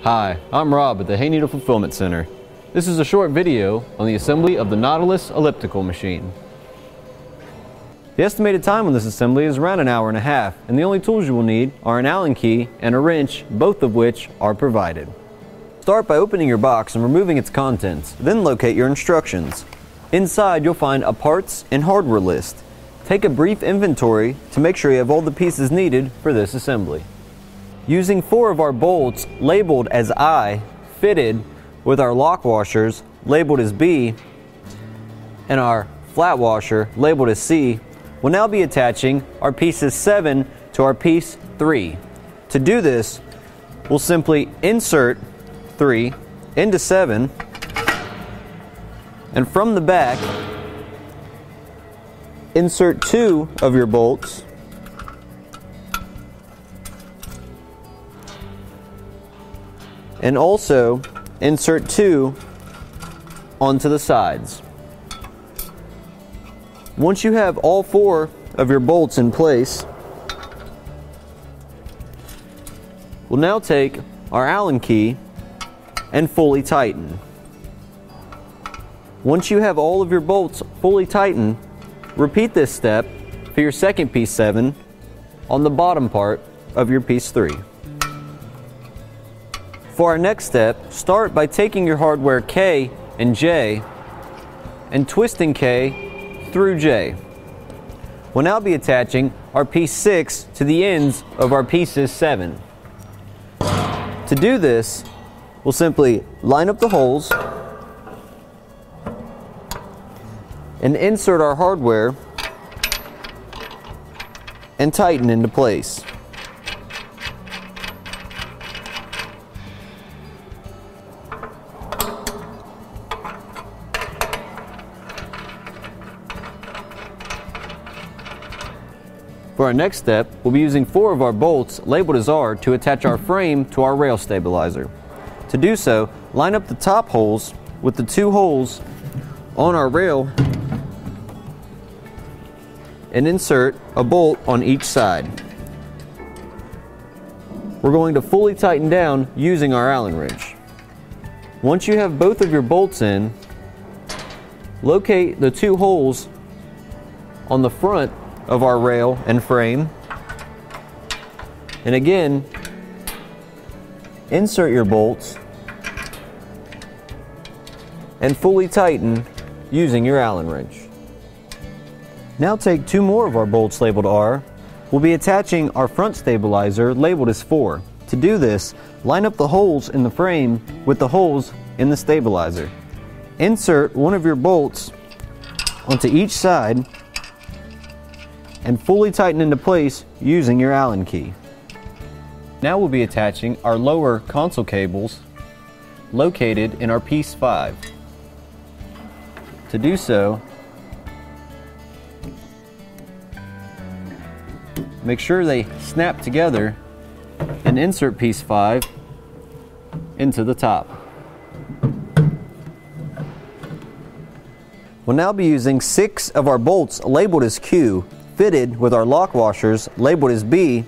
Hi, I'm Rob at the Hayneedle Fulfillment Center. This is a short video on the assembly of the Nautilus elliptical machine. The estimated time on this assembly is around an hour and a half, and the only tools you will need are an Allen key and a wrench, both of which are provided. Start by opening your box and removing its contents, then locate your instructions. Inside you'll find a parts and hardware list. Take a brief inventory to make sure you have all the pieces needed for this assembly. Using 4 of our bolts labeled as I, fitted with our lock washers labeled as B, and our flat washer labeled as C, we'll now be attaching our pieces 7 to our piece 3. To do this, we'll simply insert 3 into 7, and from the back, insert 2 of your bolts and also insert 2 onto the sides. Once you have all 4 of your bolts in place, we'll now take our Allen key and fully tighten. Once you have all of your bolts fully tightened, repeat this step for your second piece 7 on the bottom part of your piece 3. For our next step, start by taking your hardware K and J and twisting K through J. We'll now be attaching our piece 6 to the ends of our pieces 7. To do this, we'll simply line up the holes and insert our hardware and tighten into place. For our next step, we'll be using 4 of our bolts labeled as R to attach our frame to our rail stabilizer. To do so, line up the top holes with the 2 holes on our rail and insert a bolt on each side. We're going to fully tighten down using our Allen wrench. Once you have both of your bolts in, locate the 2 holes on the front of our rail and frame, and again insert your bolts and fully tighten using your Allen wrench. Now take 2 more of our bolts labeled R. We'll be attaching our front stabilizer labeled as 4. To do this, line up the holes in the frame with the holes in the stabilizer. Insert one of your bolts onto each side and fully tighten into place using your Allen key. Now we'll be attaching our lower console cables located in our piece 5. To do so, make sure they snap together and insert piece 5 into the top. We'll now be using 6 of our bolts labeled as Q, fitted with our lock washers labeled as B,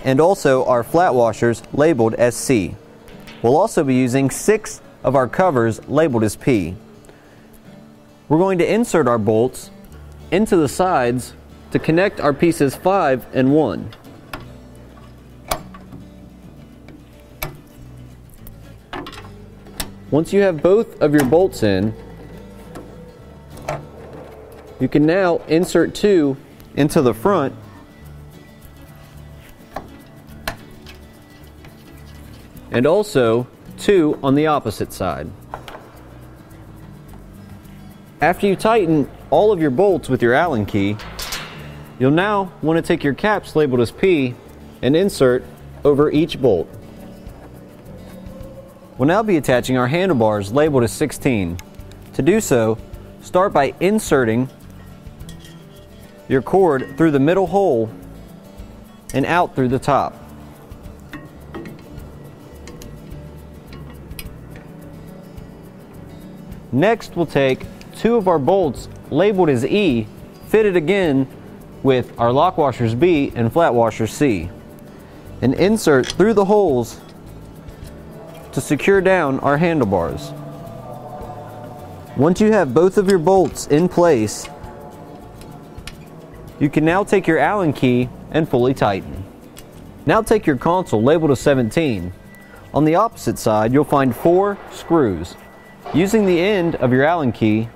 and also our flat washers labeled as C. We'll also be using 6 of our covers labeled as P. We're going to insert our bolts into the sides to connect our pieces 5 and 1. Once you have both of your bolts in, you can now insert 2 into the front and also 2 on the opposite side. After you tighten all of your bolts with your Allen key, you'll now want to take your caps labeled as P and insert over each bolt. We'll now be attaching our handlebars labeled as 16. To do so, start by inserting your cord through the middle hole and out through the top. Next, we'll take 2 of our bolts labeled as E, fitted again with our lock washers B and flat washer C, and insert through the holes to secure down our handlebars. Once you have both of your bolts in place, you can now take your Allen key and fully tighten. Now take your console labeled as 17. On the opposite side, you'll find 4 screws. Using the end of your Allen key,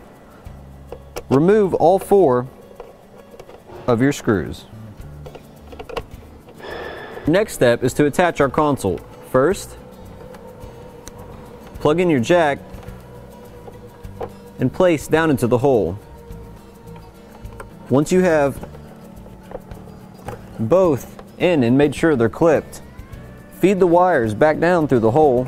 remove all 4 of your screws. Next step is to attach our console. First, plug in your jack and place down into the hole. Once you have both in and made sure they're clipped, feed the wires back down through the hole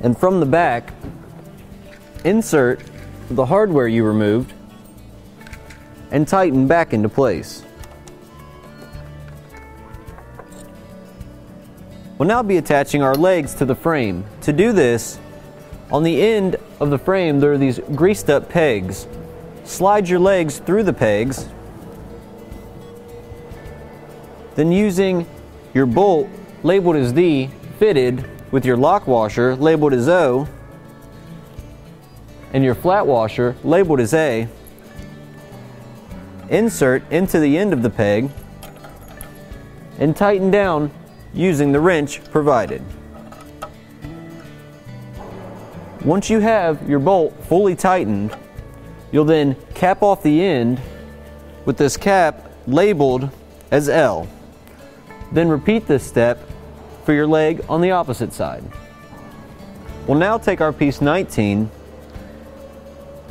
and from the back, insert the hardware you removed and tighten back into place. We'll now be attaching our legs to the frame. To do this, on the end of the frame there are these greased up pegs. Slide your legs through the pegs, then using your bolt labeled as D fitted with your lock washer labeled as O and your flat washer labeled as A, insert into the end of the peg and tighten down using the wrench provided. Once you have your bolt fully tightened, you'll then cap off the end with this cap labeled as L. Then repeat this step for your leg on the opposite side. We'll now take our piece 19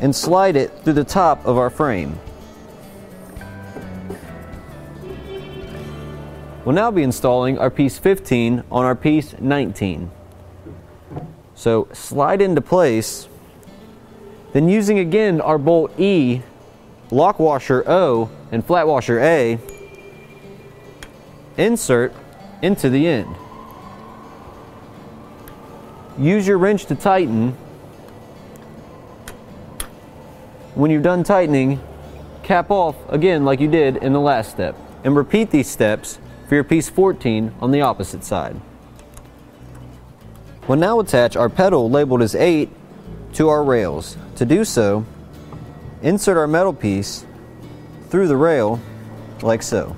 and slide it through the top of our frame. We'll now be installing our piece 15 on our piece 19. So slide into place, then using again our bolt E, lock washer O, and flat washer A, insert into the end. Use your wrench to tighten. When you're done tightening, cap off again like you did in the last step, and repeat these steps for your piece 14 on the opposite side. We'll now attach our pedal labeled as 8 to our rails. To do so, insert our metal piece through the rail like so.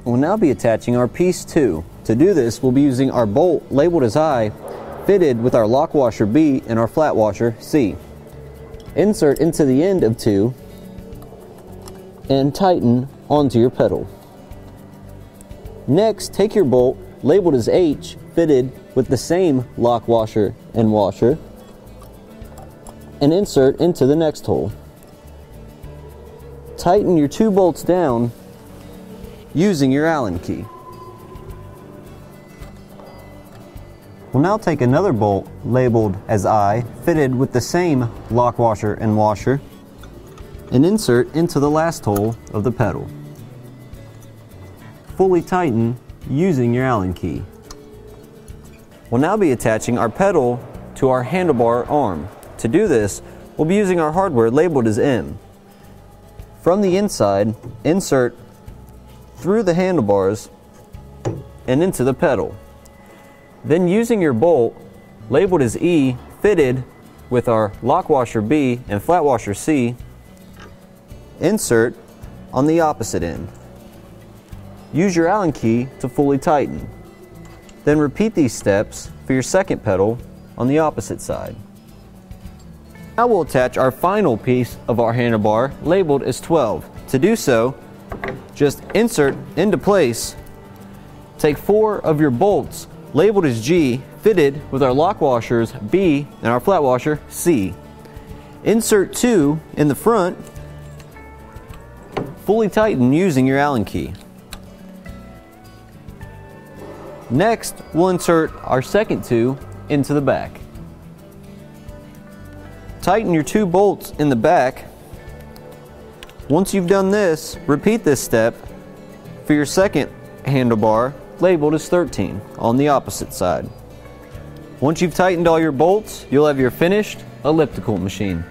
We'll now be attaching our piece 2. To do this, we'll be using our bolt labeled as I, fitted with our lock washer B and our flat washer C. Insert into the end of 2 and tighten onto your pedal. Next, take your bolt labeled as H, fitted with the same lock washer and washer, and insert into the next hole. Tighten your 2 bolts down using your Allen key. We'll now take another bolt labeled as I, fitted with the same lock washer and washer, and insert into the last hole of the pedal. Fully tighten using your Allen key. We'll now be attaching our pedal to our handlebar arm. To do this, we'll be using our hardware labeled as M. From the inside, insert through the handlebars and into the pedal. Then using your bolt labeled as E, fitted with our lock washer B and flat washer C, insert on the opposite end. Use your Allen key to fully tighten. Then repeat these steps for your second pedal on the opposite side. Now we'll attach our final piece of our handlebar labeled as 12. To do so, just insert into place, take 4 of your bolts labeled as G, fitted with our lock washers B and our flat washer C. Insert 2 in the front, fully tighten using your Allen key. Next, we'll insert our second 2 into the back. Tighten your 2 bolts in the back. Once you've done this, repeat this step for your second handlebar labeled as 13 on the opposite side. Once you've tightened all your bolts, you'll have your finished elliptical machine.